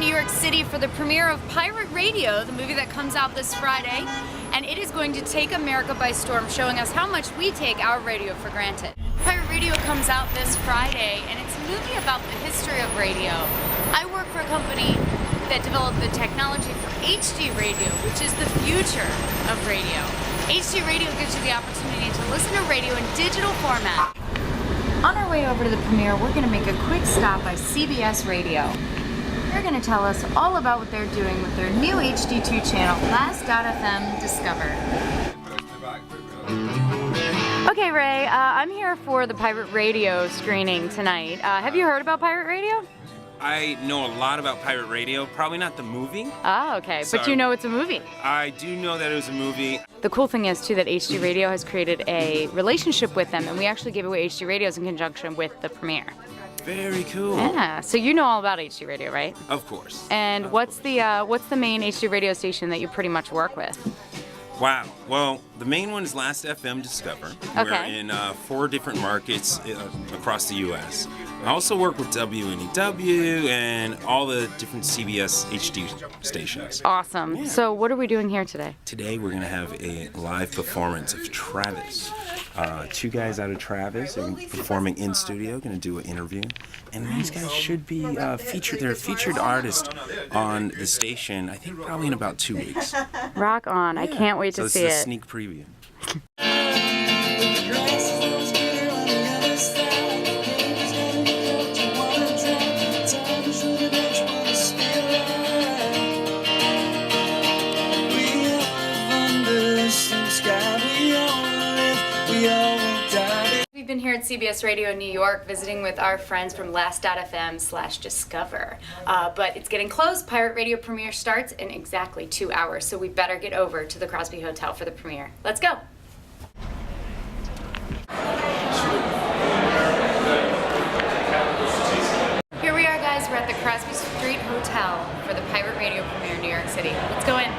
New York City for the premiere of Pirate Radio, the movie that comes out this Friday, and it is going to take America by storm, showing us how much we take our radio for granted. Pirate Radio comes out this Friday, and it's a movie about the history of radio. I work for a company that developed the technology for HD radio, which is the future of radio. HD radio gives you the opportunity to listen to radio in digital format. On our way over to the premiere, we're going to make a quick stop by CBS Radio. They're going to tell us all about what they're doing with their new HD2 channel, Last.fm Discover. Okay, Ray, I'm here for the Pirate Radio screening tonight. Have you heard about Pirate Radio? I know a lot about Pirate Radio, probably not the movie. Oh, okay, but you know it's a movie. I do know that it was a movie. The cool thing is, too, that HD Radio has created a relationship with them, and we actually give away HD radios in conjunction with the premiere. Very cool. Yeah, so you know all about HD Radio, right? Of course. And what's the main HD radio station that you pretty much work with? Wow. Well, the main one is Last FM Discover. Okay. We're in 4 different markets across the U.S. I also work with WNEW and all the different CBS HD stations. Awesome. Yeah. So what are we doing here today? Today we're going to have a live performance of Travis. 2 guys out of Travis are performing in studio, going to do an interview. And these guys should be featured. They're a featured artist on the station, I think probably in about 2 weeks. Rock on. I can't wait to see it. This is a sneak preview. We've been here at CBS Radio in New York visiting with our friends from Last.fm/Discover. But it's getting close. Pirate Radio premiere starts in exactly 2 hours, so we better get over to the Crosby Hotel for the premiere. Let's go. Here we are, guys. We're at the Crosby Street Hotel for the Pirate Radio premiere in New York City. Let's go in.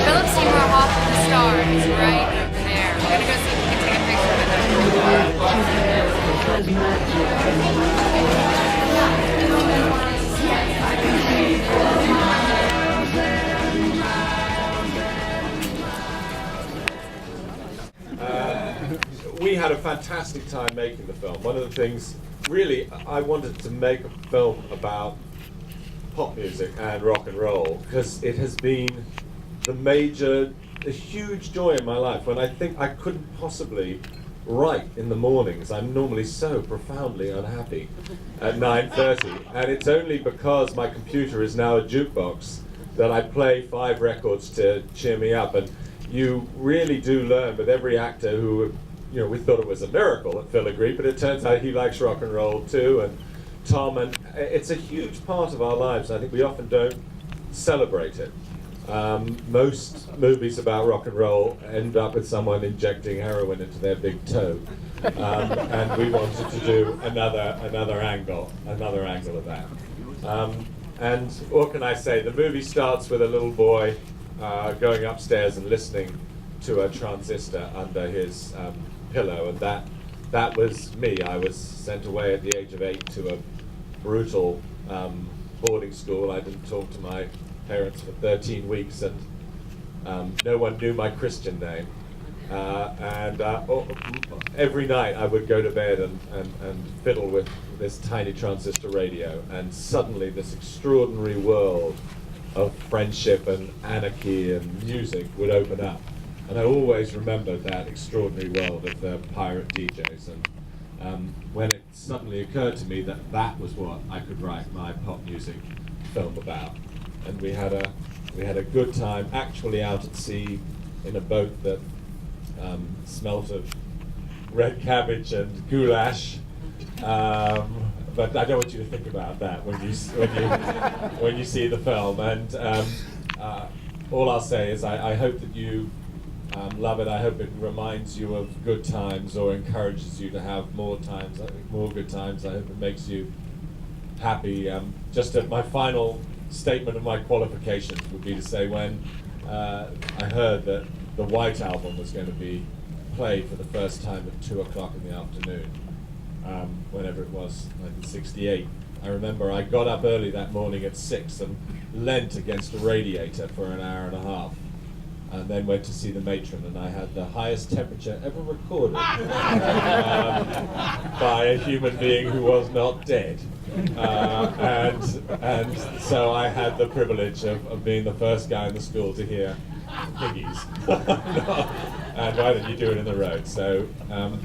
Philip Seymour Hoffman, the star, is right over there. We're gonna go see if we can take a picture with him. We had a fantastic time making the film. One of the things, really, I wanted to make a film about pop music and rock and roll because it has been a huge joy in my life. When I think I couldn't possibly write in the mornings, I'm normally so profoundly unhappy at 9:30, and it's only because my computer is now a jukebox that I play 5 records to cheer me up. And you really do learn with every actor who, you know, we thought it was a miracle that Phil agreed, but it turns out he likes rock and roll too, and Tom, and it's a huge part of our lives. I think we often don't celebrate it. Most movies about rock and roll end up with someone injecting heroin into their big toe, and we wanted to do another angle of that. And what can I say? The movie starts with a little boy going upstairs and listening to a transistor under his pillow, and that was me. I was sent away at the age of 8 to a brutal boarding school. I didn't talk to my parents for 13 weeks, and no one knew my Christian name. Every night I would go to bed and fiddle with this tiny transistor radio, and suddenly this extraordinary world of friendship and anarchy and music would open up. And I always remembered that extraordinary world of the pirate DJs. And when it suddenly occurred to me that that was what I could write my pop music film about, and we had a good time actually out at sea in a boat that smelt of red cabbage and goulash. But I don't want you to think about that when you see the film. And all I'll say is I hope that you love it. I hope it reminds you of good times or encourages you to have more times, more good times. I hope it makes you happy. Just my final statement of my qualifications would be to say when I heard that the White Album was going to be played for the first time at 2 o'clock in the afternoon, whenever it was, 1968. I remember I got up early that morning at 6 and leant against a radiator for an hour and a half, and then went to see the matron, and I had the highest temperature ever recorded by a human being who was not dead. And so I had the privilege of being the first guy in the school to hear piggies. And why don't you do it in the road? So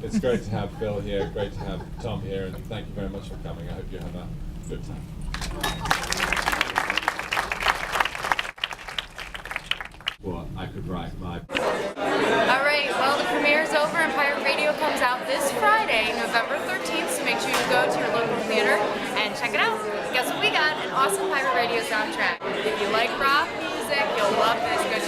it's great to have Phil here, great to have Tom here, and thank you very much for coming. I hope you have a good time. Well, I could write my... Alright, well the premiere is over and Pirate Radio comes out this Friday, November 13th, so make sure you go to your local theater and check it out. Guess what we got? An awesome Pirate Radio soundtrack. If you like rock music, you'll love this good